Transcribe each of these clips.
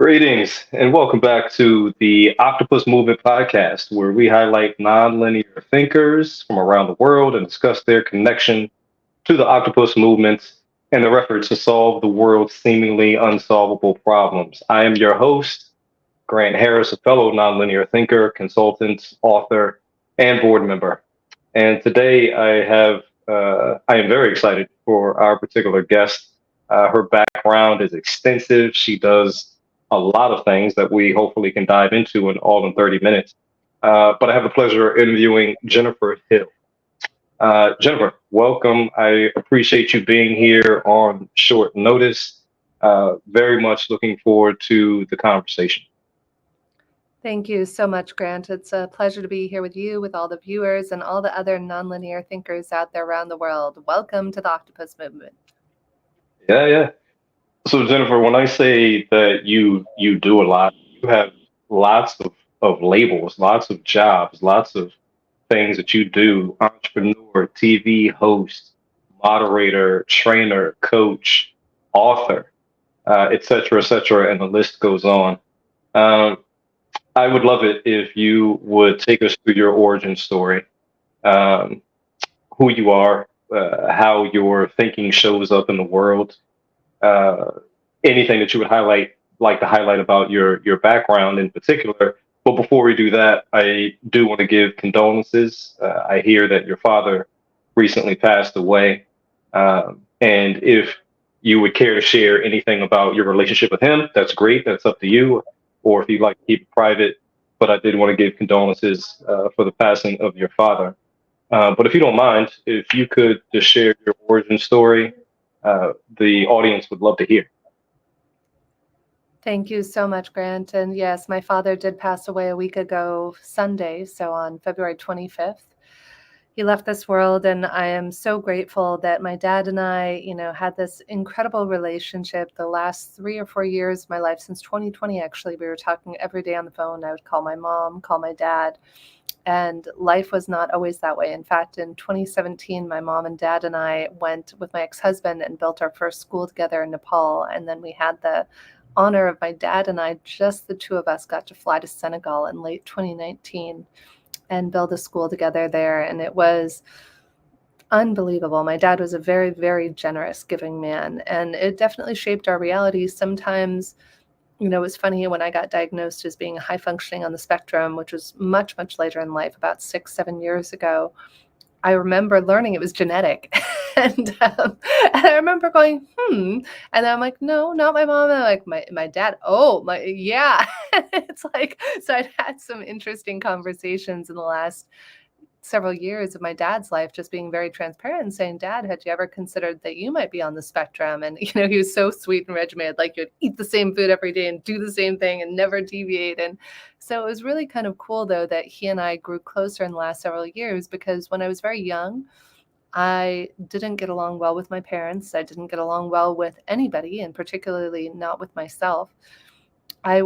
Greetings and welcome back to the Octopus Movement Podcast, where we highlight nonlinear thinkers from around the world and discuss their connection to the octopus movement and their efforts to solve the world's seemingly unsolvable problems. I am your host, Grant Harris, a fellow nonlinear thinker, consultant, author, and board member. And today I am very excited for our particular guest. Her background is extensive. She does a lot of things that we hopefully can dive into in all in 30 minutes. But I have the pleasure of interviewing Jennifer Hill. Jennifer, welcome. I appreciate you being here on short notice. Very much looking forward to the conversation. Thank you so much, Grant. It's a pleasure to be here with you, with all the viewers and all the other nonlinear thinkers out there around the world. Welcome to the Octopus Movement. Yeah. So Jennifer, when I say that you do a lot, you have lots of labels, lots of jobs, lots of things that you do: entrepreneur, TV host, moderator, trainer, coach, author, et cetera, and the list goes on. Um, I would love it if you would take us through your origin story, um, who you are, how your thinking shows up in the world, uh, anything that you would like to highlight about your background in particular. But before we do that, I do want to give condolences. I hear that your father recently passed away, and if you would care to share anything about your relationship with him, that's great. That's up to you, or if you'd like to keep it private. But I did want to give condolences for the passing of your father. But if you don't mind, if you could just share your origin story, the audience would love to hear. Thank you so much, Grant. And yes, my father did pass away a week ago, Sunday, so on February 25th. He left this world, and I am so grateful that my dad and I, had this incredible relationship the last 3 or 4 years of my life. Since 2020, actually, we were talking every day on the phone. I would call my mom, call my dad, and life was not always that way. In fact, in 2017, my mom and dad and I went with my ex-husband and built our first school together in Nepal. And then we had the honor of my dad and I, just the two of us, got to fly to Senegal in late 2019 and build a school together there. And it was unbelievable. My dad was a very, very generous, giving man, and it definitely shaped our reality. Sometimes, it was funny when I got diagnosed as being high functioning on the spectrum, which was much, much later in life, about 6, 7 years ago. I remember learning it was genetic. And I remember going, and I'm like, no, not my mom. And I'm like, my dad, yeah. It's like, so I'd had some interesting conversations in the last several years of my dad's life, just being very transparent and saying, Dad, had you ever considered that you might be on the spectrum? And, he was so sweet and regimented, like you'd eat the same food every day and do the same thing and never deviate. And so it was really kind of cool, though, that he and I grew closer in the last several years, because when I was very young, I didn't get along well with my parents. I didn't get along well with anybody, and particularly not with myself. I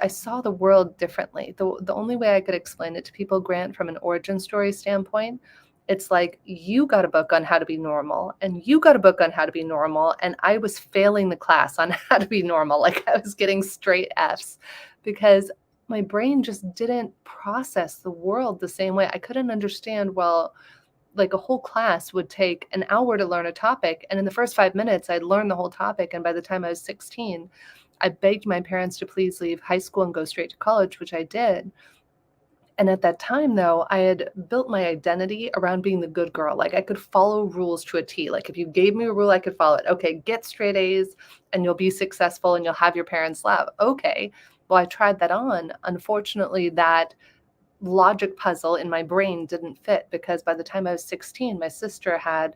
saw the world differently. The only way I could explain it to people, Grant, from an origin story standpoint, it's like, you got a book on how to be normal, and you got a book on how to be normal, and I was failing the class on how to be normal. Like, I was getting straight Fs because my brain just didn't process the world the same way. I couldn't understand, well, like a whole class would take an hour to learn a topic, and in the first 5 minutes, I'd learn the whole topic, and by the time I was 16, I begged my parents to please leave high school and go straight to college, which I did. And at that time, though, I had built my identity around being the good girl. Like, I could follow rules to a T. Like, if you gave me a rule, I could follow it. Okay, get straight A's and you'll be successful and you'll have your parents' love. Okay, well, I tried that on. Unfortunately, that logic puzzle in my brain didn't fit, because by the time I was 16, my sister had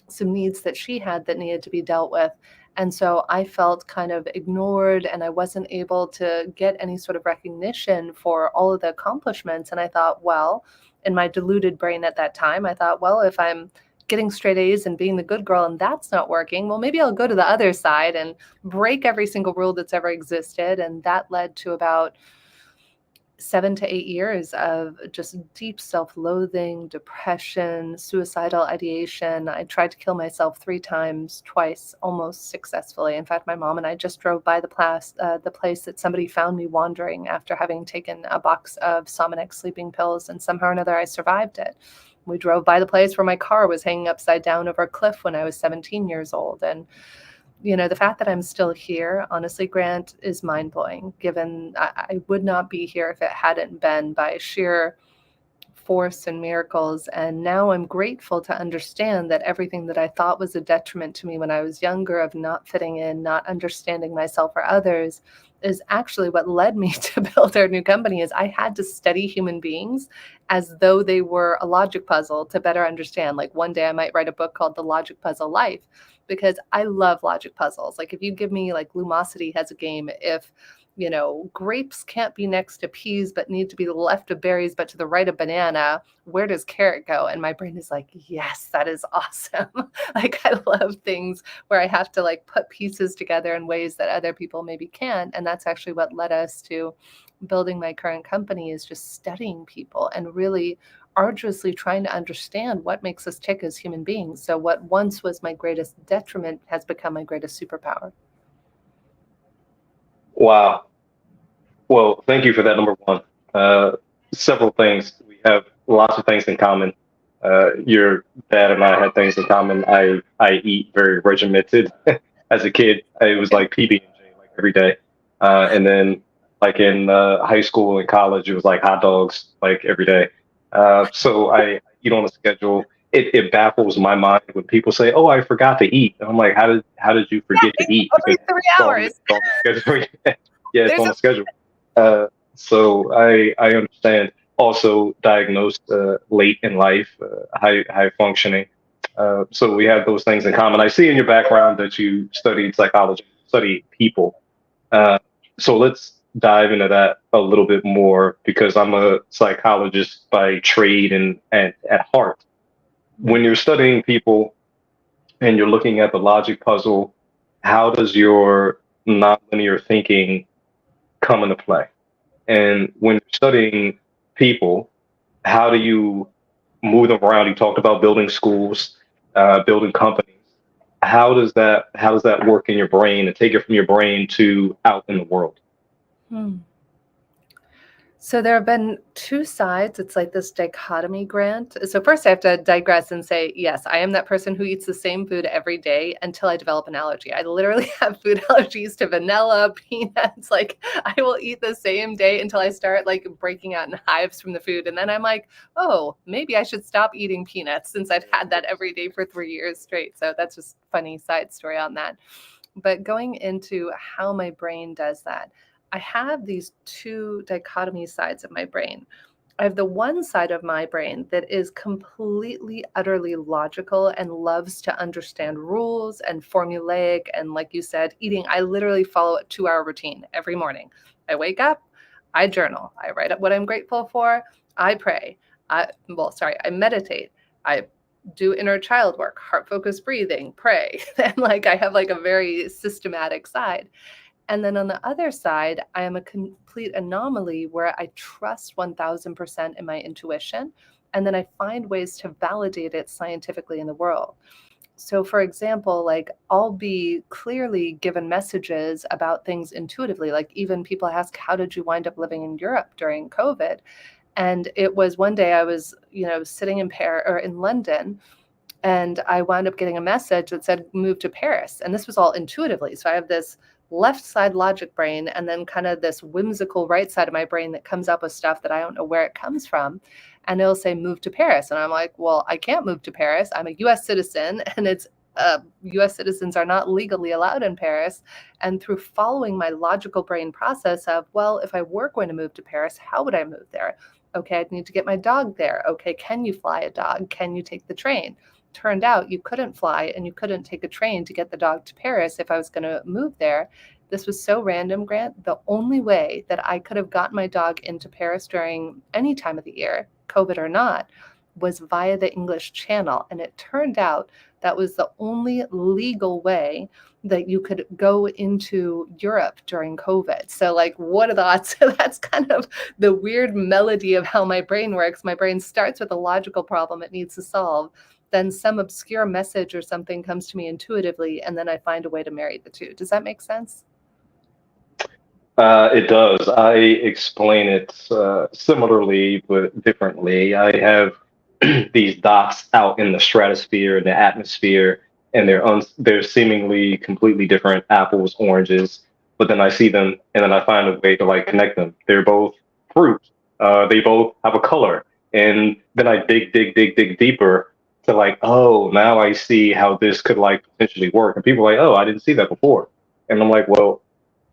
some needs that she had that needed to be dealt with. And so I felt kind of ignored, and I wasn't able to get any sort of recognition for all of the accomplishments. And I thought, well, in my deluded brain at that time, I thought, well, if I'm getting straight A's and being the good girl and that's not working, well, maybe I'll go to the other side and break every single rule that's ever existed. And that led to about 7 to 8 years of just deep self-loathing, depression, suicidal ideation. I tried to kill myself 3 times, twice almost successfully. In fact, my mom and I just drove by the place that somebody found me wandering after having taken a box of Somanex sleeping pills, and somehow or another I survived it. We drove by the place where my car was hanging upside down over a cliff when I was 17 years old. And the fact that I'm still here, honestly, Grant, is mind blowing, given I would not be here if it hadn't been by sheer force and miracles. And now I'm grateful to understand that everything that I thought was a detriment to me when I was younger, of not fitting in, not understanding myself or others, is actually what led me to build our new company. Is I had to study human beings as though they were a logic puzzle to better understand. Like, one day I might write a book called The Logic Puzzle Life, because I love logic puzzles. Like, if you give me, like, Lumosity has a game, if grapes can't be next to peas, but need to be left of berries, but to the right of banana, where does carrot go? And my brain is like, yes, that is awesome. Like, I love things where I have to, like, put pieces together in ways that other people maybe can't. And that's actually what led us to building my current company, is just studying people and really arduously trying to understand what makes us tick as human beings. So what once was my greatest detriment has become my greatest superpower. Wow. Well, thank you for that. Number one, several things. We have lots of things in common. Your dad and I had things in common. I eat very regimented. As a kid, it was like PB&J like every day, and then like in high school and college, it was like hot dogs like every day. So I eat on a schedule. It baffles my mind when people say, "Oh, I forgot to eat," and I'm like, "How did you forget to eat?" Every 3 hours. It's on the schedule. Yeah, it's There's on the schedule. So I understand. Also diagnosed late in life, high functioning. So we have those things in common. I see in your background that you studied psychology, studied people. Uh, so let's dive into that a little bit more, because I'm a psychologist by trade and at heart. When you're studying people and you're looking at the logic puzzle, how does your nonlinear thinking come into play? And when you're studying people, how do you move them around? You talked about building schools, building companies. How does that work in your brain and take it from your brain to out in the world? Hmm. So there have been 2 sides. It's like this dichotomy, Grant. So first I have to digress and say, yes, I am that person who eats the same food every day until I develop an allergy. I literally have food allergies to vanilla, peanuts. Like, I will eat the same day until I start, like, breaking out in hives from the food. And then I'm like, oh, maybe I should stop eating peanuts, since I've had that every day for 3 years straight. So that's just a funny side story on that. But going into how my brain does that, I have these 2 dichotomy sides of my brain. I have the one side of my brain that is completely, utterly logical and loves to understand rules and formulaic. And like you said, eating, I literally follow a 2-hour routine every morning. I wake up, I journal, I write up what I'm grateful for, I pray, I meditate, I do inner child work, heart focused breathing, pray. And like, I have like a very systematic side. And then on the other side, I am a complete anomaly where I trust 1000% in my intuition. And then I find ways to validate it scientifically in the world. So, for example, like, I'll be clearly given messages about things intuitively. Like, even people ask, how did you wind up living in Europe during COVID? And it was one day I was, sitting in Paris or in London, and I wound up getting a message that said, move to Paris. And this was all intuitively. So I have this left side logic brain, and then kind of this whimsical right side of my brain that comes up with stuff that I don't know where it comes from. And it'll say, move to Paris. And I'm like, well, I can't move to Paris. I'm a US citizen, and it's US citizens are not legally allowed in Paris. And through following my logical brain process of, well, if I were going to move to Paris, how would I move there? Okay, I'd need to get my dog there. Okay, can you fly a dog? Can you take the train? Turned out you couldn't fly and you couldn't take a train to get the dog to Paris if I was going to move there. This was so random, Grant. The only way that I could have gotten my dog into Paris during any time of the year, COVID or not, was via the English Channel. And it turned out That was the only legal way that you could go into Europe during COVID. So like, what are the odds? So that's kind of the weird melody of how my brain works. My brain starts with a logical problem it needs to solve. Then some obscure message or something comes to me intuitively, and then I find a way to marry the two. Does that make sense? It does. I explain it similarly but differently. I have these dots out in the stratosphere, the atmosphere, and they're seemingly completely different apples, oranges. But then I see them, and then I find a way to like connect them. They're both fruit. They both have a color, and then I dig deeper to like, oh, now I see how this could like potentially work. And people are like, oh, I didn't see that before, and I'm like, well,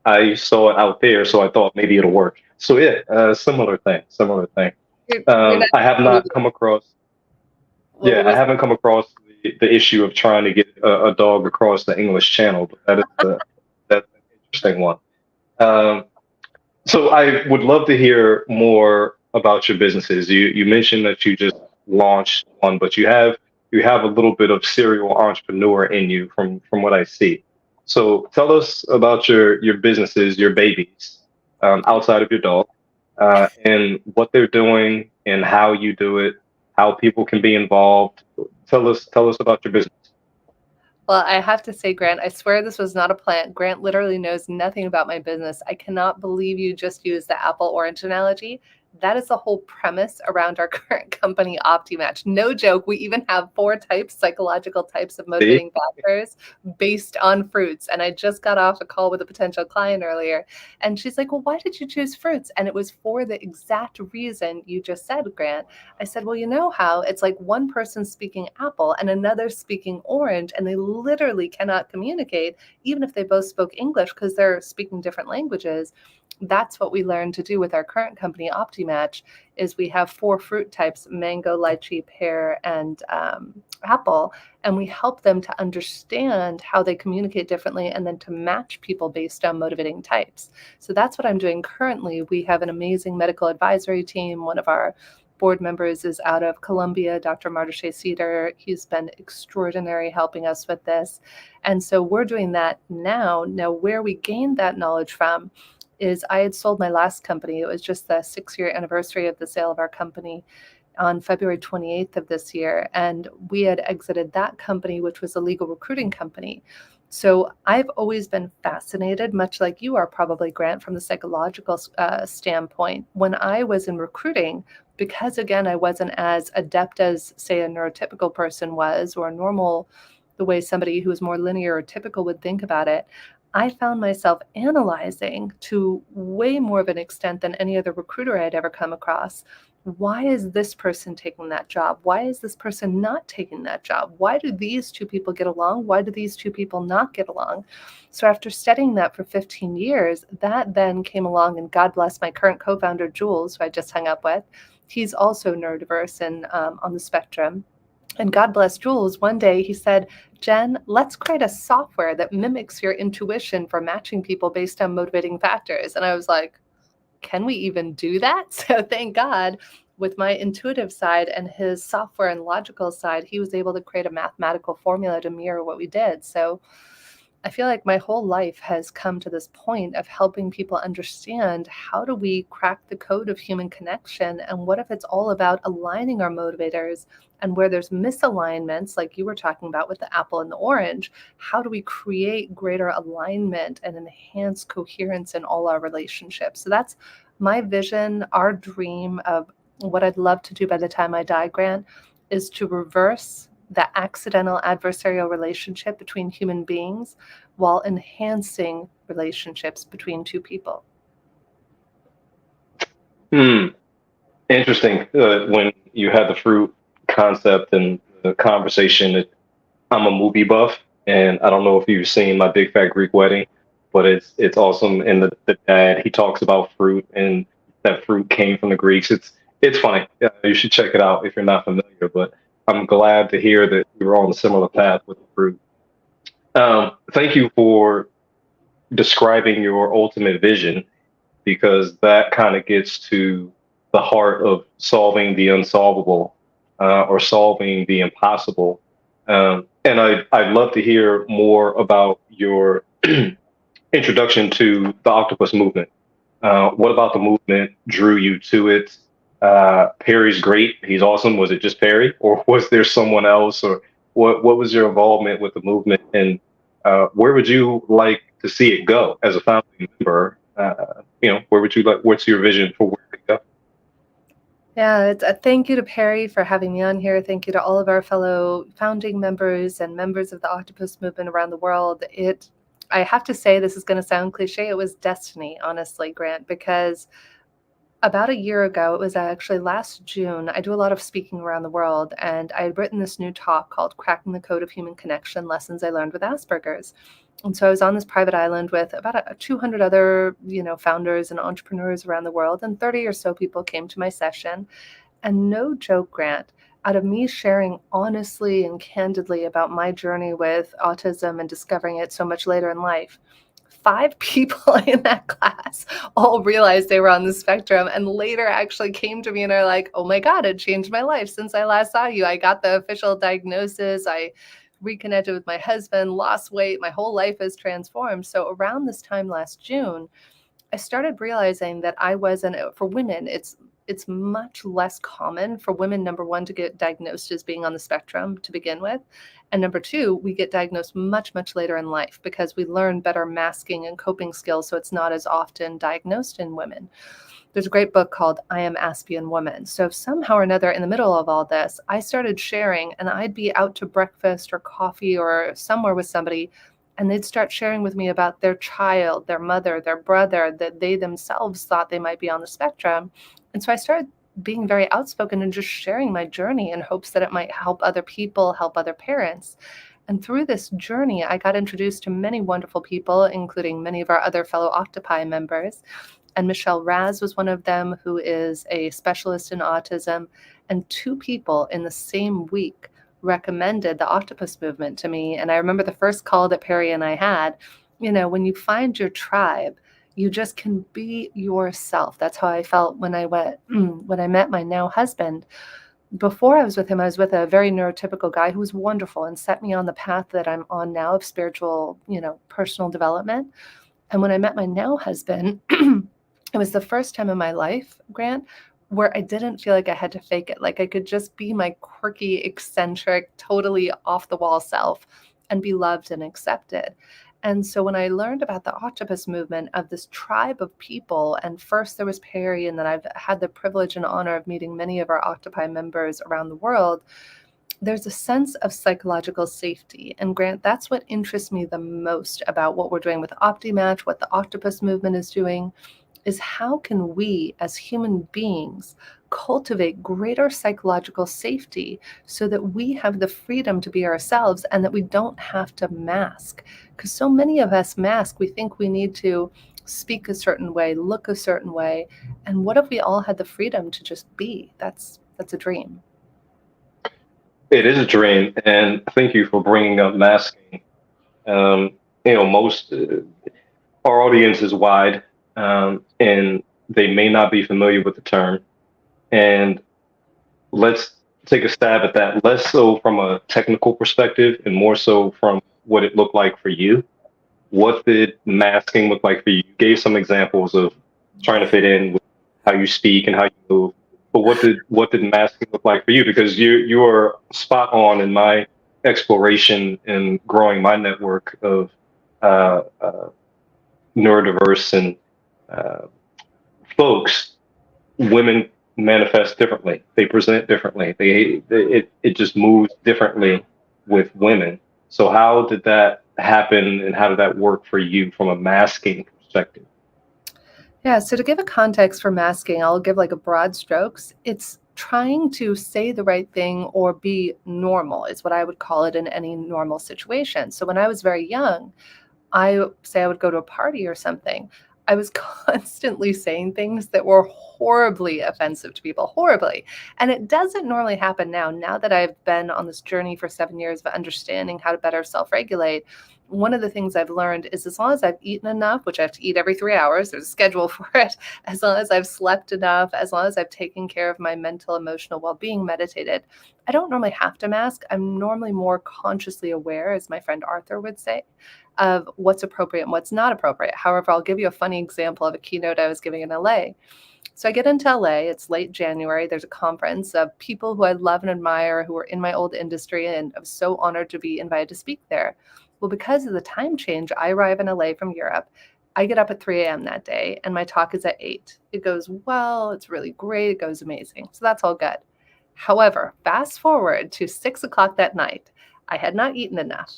I saw it out there, so I thought maybe it'll work. So yeah, similar thing, similar thing. You're not I have really- not come across, what yeah, I was haven't come across the issue of trying to get a dog across the English Channel, but that's an interesting one. Um, so I would love to hear more about your businesses. You mentioned that you just launched one, but you have a little bit of serial entrepreneur in you from what I see. So tell us about your businesses, your babies, outside of your dog, and what they're doing and how you do it, how people can be involved. Tell us about your business. Well, I have to say, Grant, I swear this was not a plant. Grant literally knows nothing about my business. I cannot believe you just used the apple orange analogy. That is the whole premise around our current company, OptiMatch. No joke. We even have 4 types, psychological types of See? motivating factors based on fruits. And I just got off a call with a potential client earlier. And she's like, well, why did you choose fruits? And it was for the exact reason you just said, Grant. I said, well, you know how it's like one person speaking apple and another speaking orange, and they literally cannot communicate, even if they both spoke English because they're speaking different languages. That's what we learned to do with our current company, OptiMatch, is we have 4 fruit types: mango, lychee, pear, and apple. And we help them to understand how they communicate differently and then to match people based on motivating types. So that's what I'm doing currently. We have an amazing medical advisory team. One of our board members is out of Colombia, Dr. Martache Cedar. He's been extraordinary helping us with this. And so we're doing that now. Now, where we gained that knowledge from is I had sold my last company. It was just the 6-year anniversary of the sale of our company on February 28th of this year. And we had exited that company, which was a legal recruiting company. So I've always been fascinated, much like you are probably, Grant, from the psychological standpoint. When I was in recruiting, because again, I wasn't as adept as, say, a neurotypical person was, or a normal, the way somebody who is more linear or typical would think about it, I found myself analyzing to way more of an extent than any other recruiter I'd ever come across. Why is this person taking that job? Why is this person not taking that job? Why do these 2 people get along? Why do these 2 people not get along? So after studying that for 15 years, that then came along, and God bless my current co-founder, Jules, who I just hung up with. He's also neurodiverse and on the spectrum. And God bless Jules, one day he said, Jen, let's create a software that mimics your intuition for matching people based on motivating factors. And I was like, can we even do that? So thank God, with my intuitive side and his software and logical side, he was able to create a mathematical formula to mirror what we did. So I feel like my whole life has come to this point of helping people understand, how do we crack the code of human connection? And what if it's all about aligning our motivators? And where there's misalignments, like you were talking about with the apple and the orange, how do we create greater alignment and enhance coherence in all our relationships? So that's my vision, our dream of what I'd love to do by the time I die, Grant, is to reverse the accidental adversarial relationship between human beings while enhancing relationships between 2 people. Hmm. Interesting. When you had the fruit concept and the conversation, I'm a movie buff, and I don't know if you've seen My Big Fat Greek Wedding, but it's awesome. And the dad, he talks about fruit, and that fruit came from the Greeks. It's funny. You should check it out if you're not familiar. But I'm glad to hear that you were on a similar path with the fruit. Thank you for describing your ultimate vision, because that kind of gets to the heart of solving the unsolvable, or solving the impossible. And I'd love to hear more about your introduction to the Octopus Movement. What about the movement drew you to it? Perry's great. He's awesome. Was it just Perry, or was there someone else, or what was your involvement with the movement, and where would you like to see it go as a founding member? Where would you like? What's your vision for where it go? Yeah, it's a thank you to Perry for having me on here. Thank you to all of our fellow founding members and members of the Octopus Movement around the world. I have to say, this is going to sound cliche. It was destiny, honestly, Grant, because about a year ago, it was actually last June, I do a lot of speaking around the world, and I had written this new talk called Cracking the Code of Human Connection: Lessons I Learned with Asperger's. And so I was on this private island with about 200 other, founders and entrepreneurs around the world, and 30 or so people came to my session. And no joke, Grant, out of me sharing honestly and candidly about my journey with autism and discovering it so much later in life, 5 people in that class all realized they were on the spectrum, and later actually came to me and are like, oh my God, it changed my life since I last saw you. I got the official diagnosis. I reconnected with my husband, lost weight. My whole life has transformed. So around this time last June, I started realizing that I wasn't, for women, it's much less common for women, number one, to get diagnosed as being on the spectrum to begin with. And number two, we get diagnosed much, much later in life because we learn better masking and coping skills. So it's not as often diagnosed in women. There's a great book called I Am Aspian Woman. So somehow or another, in the middle of all this, I started sharing, and I'd be out to breakfast or coffee or somewhere with somebody, and they'd start sharing with me about their child, their mother, their brother, that they themselves thought they might be on the spectrum. And so I started being very outspoken and just sharing my journey in hopes that it might help other people, help other parents. And through this journey, I got introduced to many wonderful people, including many of our other fellow Octopi members. And Michelle Raz was one of them, who is a specialist in autism. And 2 people in the same week recommended the Octopus Movement to me. And I remember the first call that Perry and I had, when you find your tribe, you just can be yourself. That's how I felt when I met my now husband. Before I was with him, I was with a very neurotypical guy who was wonderful and set me on the path that I'm on now of spiritual, personal development. And when I met my now husband, it was the first time in my life, Grant, where I didn't feel like I had to fake it. Like I could just be my quirky, eccentric, totally off the wall self and be loved and accepted. And so when I learned about the Octopus Movement, of this tribe of people, and first there was Perry, and then I've had the privilege and honor of meeting many of our Octopi members around the world, there's a sense of psychological safety. And Grant, that's what interests me the most about what we're doing with OptiMatch, what the Octopus Movement is doing, is how can we as human beings cultivate greater psychological safety so that we have the freedom to be ourselves and that we don't have to mask. Because so many of us mask. We think we need to speak a certain way, look a certain way. And what if we all had the freedom to just be? That's a dream. It is a dream, and thank you for bringing up masking. Most our audience is wide, and they may not be familiar with the term. And let's take a stab at that, less so from a technical perspective and more so from what it looked like for you. What did masking look like for you? You gave some examples of trying to fit in with how you speak and how you move. But what did masking look like for you? Because you are spot on in my exploration and growing my network of neurodiverse and folks. Women manifest differently. They present differently. It just moves differently with women. So how did that happen, and how did that work for you from a masking perspective? Yeah, so to give a context for masking, I'll give like a broad strokes. It's trying to say the right thing or be normal is what I would call it in any normal situation. So when I was very young, I would go to a party or something. I was constantly saying things that were horribly offensive to people, horribly. And it doesn't normally happen now that I've been on this journey for 7 years of understanding how to better self-regulate. one of the things I've learned is as long as I've eaten enough, which I have to eat every 3 hours, there's a schedule for it, as long as I've slept enough, as long as I've taken care of my mental, emotional well-being, meditated, I don't normally have to mask. I'm normally more consciously aware, as my friend Arthur would say, of what's appropriate and what's not appropriate. However, I'll give you a funny example of a keynote I was giving in LA. So I get into LA, it's late January, there's a conference of people who I love and admire who are in my old industry, and I'm so honored to be invited to speak there. Well, because of the time change, I arrive in LA from Europe. I get up at 3 a.m. that day and my talk is at 8. It goes well, it's really great, it goes amazing. So that's all good. However, fast forward to 6 o'clock that night, I had not eaten enough.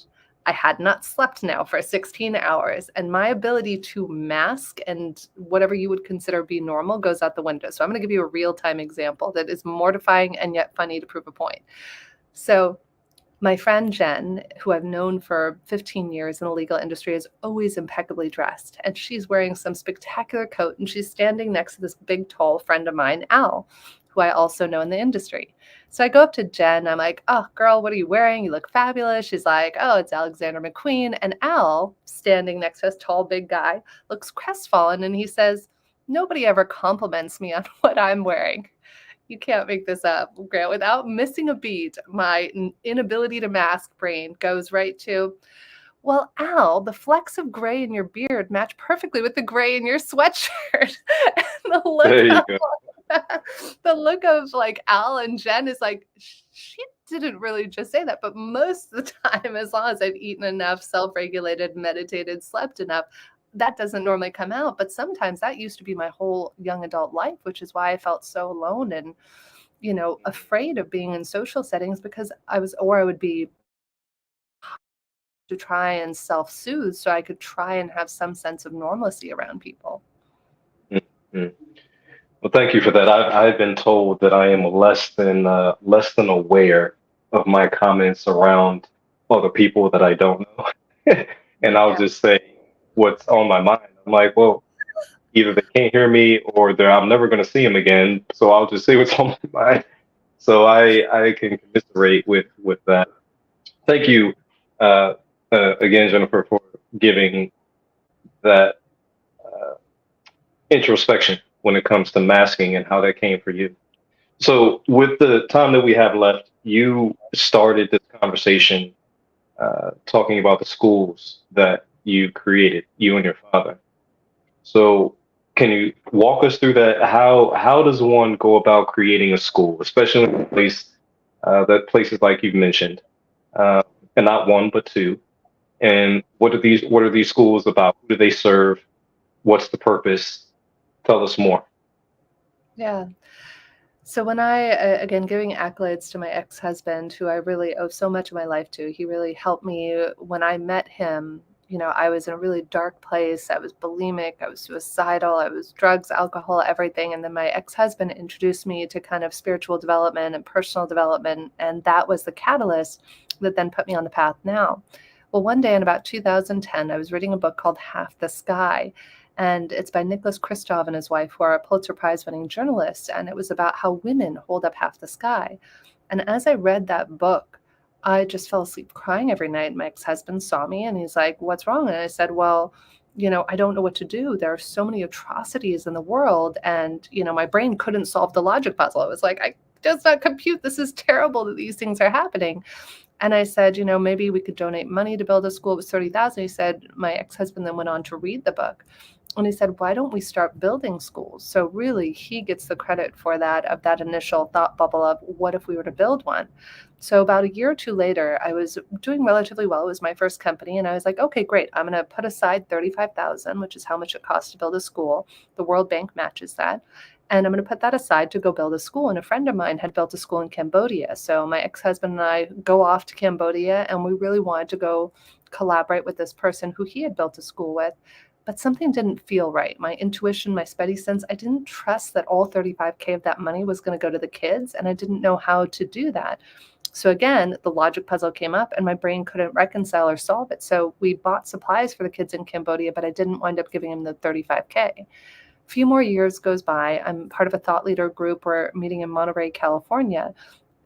I had not slept now for 16 hours, and my ability to mask and whatever you would consider be normal goes out the window. So I'm going to give you a real-time example that is mortifying and yet funny to prove a point. So my friend Jen, who I've known for 15 years in the legal industry, is always impeccably dressed, and she's wearing some spectacular coat, and she's standing next to this big, tall friend of mine, Al, who I also know in the industry. So I go up to Jen. I'm like, oh, girl, what are you wearing? You look fabulous. She's like, oh, it's Alexander McQueen. And Al, standing next to this tall, big guy, looks crestfallen. And he says, nobody ever compliments me on what I'm wearing. You can't make this up, Grant. Without missing a beat, my inability to mask brain goes right to, well, Al, the flecks of gray in your beard match perfectly with the gray in your sweatshirt. And the look There you of go. the look of like Al and Jen is like, she didn't really just say that, but most of the time, as long as I've eaten enough, self-regulated, meditated, slept enough, that doesn't normally come out. But sometimes that used to be my whole young adult life, which is why I felt so alone and, afraid of being in social settings because I would be to try and self-soothe so I could try and have some sense of normalcy around people. Mhm. Well, thank you for that. I've been told that I am less than aware of my comments around other people that I don't know, and I'll Yeah. just say what's on my mind. I'm like, well, either they can't hear me or I'm never going to see them again, so I'll just say what's on my mind. So I can commiserate with that. Thank you again, Jennifer, for giving that uh, introspection when it comes to masking and how that came for you. So, with the time that we have left, you started this conversation talking about the schools that you created, you and your father. So, can you walk us through that? How does one go about creating a school, especially in a place that places like you've mentioned, uh, and not one but two? And what are these schools about? Who do they serve? What's the purpose? Tell us more. Yeah. So when again, giving accolades to my ex-husband, who I really owe so much of my life to, he really helped me when I met him. I was in a really dark place. I was bulimic. I was suicidal. I was drugs, alcohol, everything. And then my ex-husband introduced me to kind of spiritual development and personal development. And that was the catalyst that then put me on the path now. Well, one day in about 2010, I was reading a book called Half the Sky. And it's by Nicholas Kristof and his wife, who are a Pulitzer Prize winning journalists. And it was about how women hold up half the sky. And as I read that book, I just fell asleep crying every night. My ex-husband saw me and he's like, what's wrong? And I said, well, I don't know what to do. There are so many atrocities in the world. And, my brain couldn't solve the logic puzzle. It was like, I does not compute. This is terrible that these things are happening. And I said, maybe we could donate money to build a school. It was $30,000. He said, my ex-husband then went on to read the book. And he said, why don't we start building schools? So really, he gets the credit for that, of that initial thought bubble of what if we were to build one? So about a year or two later, I was doing relatively well. It was my first company. And I was like, okay, great. I'm going to put aside $35,000, which is how much it costs to build a school. The World Bank matches that. And I'm going to put that aside to go build a school. And a friend of mine had built a school in Cambodia. So my ex-husband and I go off to Cambodia, and we really wanted to go collaborate with this person who he had built a school with. But something didn't feel right. My intuition, my spidey sense, I didn't trust that all 35K of that money was going to go to the kids, and I didn't know how to do that. So again, the logic puzzle came up and my brain couldn't reconcile or solve it. So we bought supplies for the kids in Cambodia, but I didn't wind up giving them the 35K. A few more years goes by. I'm part of a thought leader group. We're meeting in Monterey, California.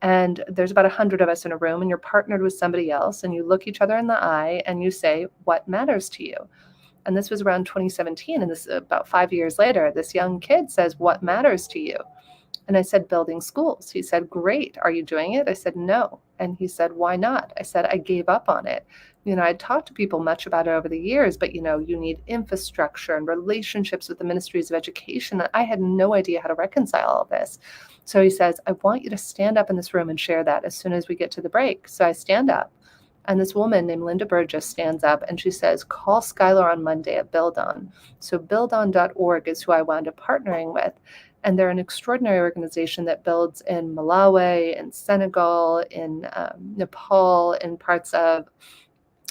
And there's about 100 of us in a room, and you're partnered with somebody else, and you look each other in the eye and you say, what matters to you? And this was around 2017. And this about 5 years later, this young kid says, what matters to you? And I said, building schools. He said, great. Are you doing it? I said, no. And he said, why not? I said, I gave up on it. I'd talked to people much about it over the years, but you need infrastructure and relationships with the ministries of education. I had no idea how to reconcile all this. So he says, I want you to stand up in this room and share that as soon as we get to the break. So I stand up, and this woman named Linda Burgess stands up and she says, call Skylar on Monday at Build On. So buildon.org is who I wound up partnering with. And they're an extraordinary organization that builds in Malawi, in Senegal, in Nepal, in parts of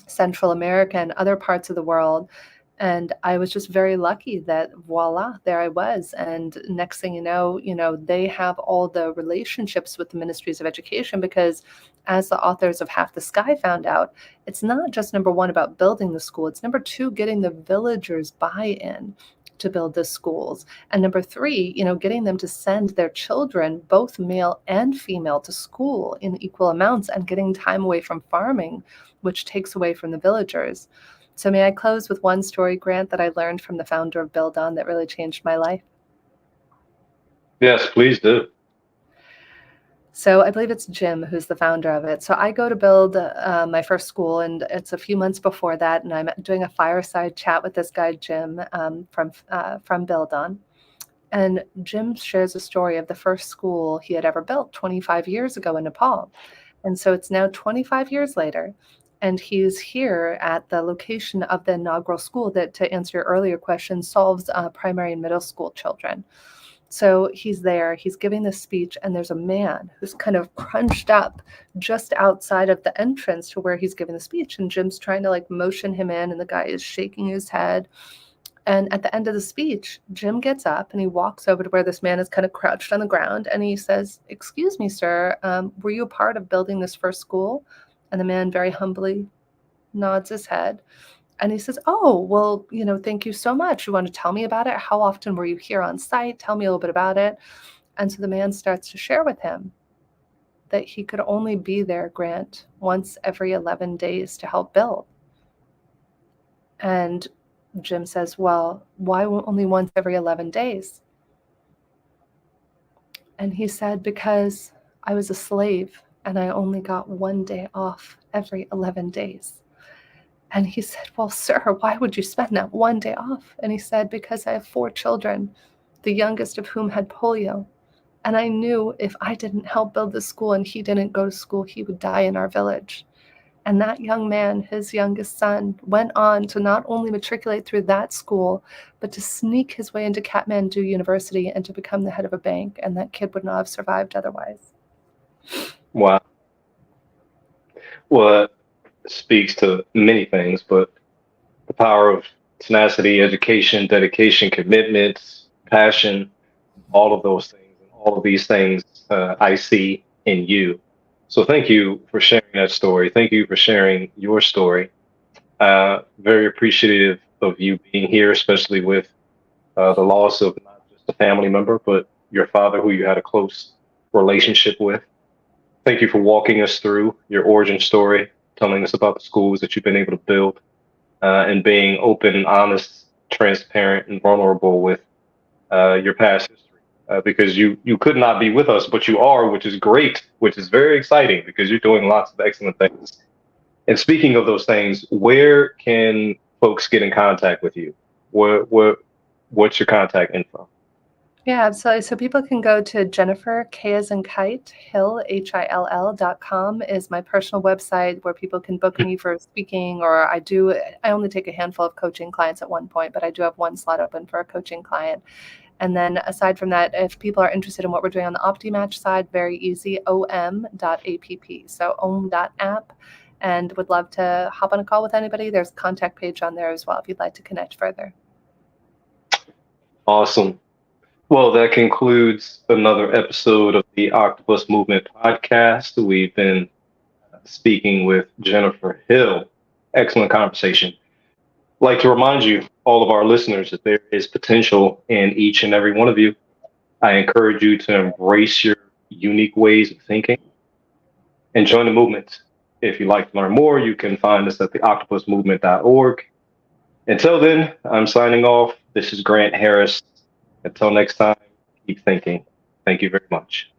Central America and other parts of the world. And I was just very lucky that voila, there I was. And next thing you know, they have all the relationships with the ministries of education, because as the authors of Half the Sky found out, it's not just number one about building the school. It's number two, getting the villagers buy-in to build the schools. And number three, getting them to send their children, both male and female, to school in equal amounts and getting time away from farming, which takes away from the villagers. So may I close with one story, Grant, that I learned from the founder of Build On that really changed my life? Yes, please do. So I believe it's Jim who's the founder of it. So I go to build my first school, and it's a few months before that, and I'm doing a fireside chat with this guy, Jim, from Build On. And Jim shares a story of the first school he had ever built 25 years ago in Nepal. And so it's now 25 years later, and he's here at the location of the inaugural school that, to answer your earlier question, solves primary and middle school children. So he's there, he's giving this speech, and there's a man who's kind of crunched up just outside of the entrance to where he's giving the speech. And Jim's trying to motion him in, and the guy is shaking his head. And at the end of the speech, Jim gets up and he walks over to where this man is kind of crouched on the ground. And he says, excuse me, sir, were you a part of building this first school? And the man very humbly nods his head. And he says, oh, well, thank you so much. You want to tell me about it? How often were you here on site? Tell me a little bit about it. And so the man starts to share with him that he could only be there, Grant, once every 11 days to help build. And Jim says, well, why only once every 11 days? And he said, because I was a slave and I only got 1 day off every 11 days. And he said, well, sir, why would you spend that 1 day off? And he said, because I have 4 children, the youngest of whom had polio. And I knew if I didn't help build the school and he didn't go to school, he would die in our village. And that young man, his youngest son, went on to not only matriculate through that school, but to sneak his way into Kathmandu University and to become the head of a bank. And that kid would not have survived otherwise. Wow. Well, it speaks to many things, but the power of tenacity, education, dedication, commitments, passion, all of those things, and all of these things I see in you. So thank you for sharing that story. Thank you for sharing your story. Very appreciative of you being here, especially with the loss of not just a family member, but your father, who you had a close relationship with. Thank you for walking us through your origin story, telling us about the schools that you've been able to build, and being open, honest, transparent, and vulnerable with your past history. Because you could not be with us, but you are, which is great, which is very exciting, because you're doing lots of excellent things. And speaking of those things, where can folks get in contact with you? What's your contact info? Yeah, absolutely. So people can go to Jennifer, K as in kite, Hill, HILL.com is my personal website where people can book me for speaking, or I only take a handful of coaching clients at one point, but I do have one slot open for a coaching client. And then aside from that, if people are interested in what we're doing on the OptiMatch side, very easy, om.app. So om.app, and would love to hop on a call with anybody. There's a contact page on there as well if you'd like to connect further. Awesome. Well, that concludes another episode of the Octopus Movement Podcast. We've been speaking with Jennifer Hill. Excellent conversation. I'd like to remind you, all of our listeners, that there is potential in each and every one of you. I encourage you to embrace your unique ways of thinking, and join the movement. If you'd like to learn more, you can find us at the octopusmovement.org. Until then, I'm signing off. This is Grant Harris. Until next time, keep thinking. Thank you very much.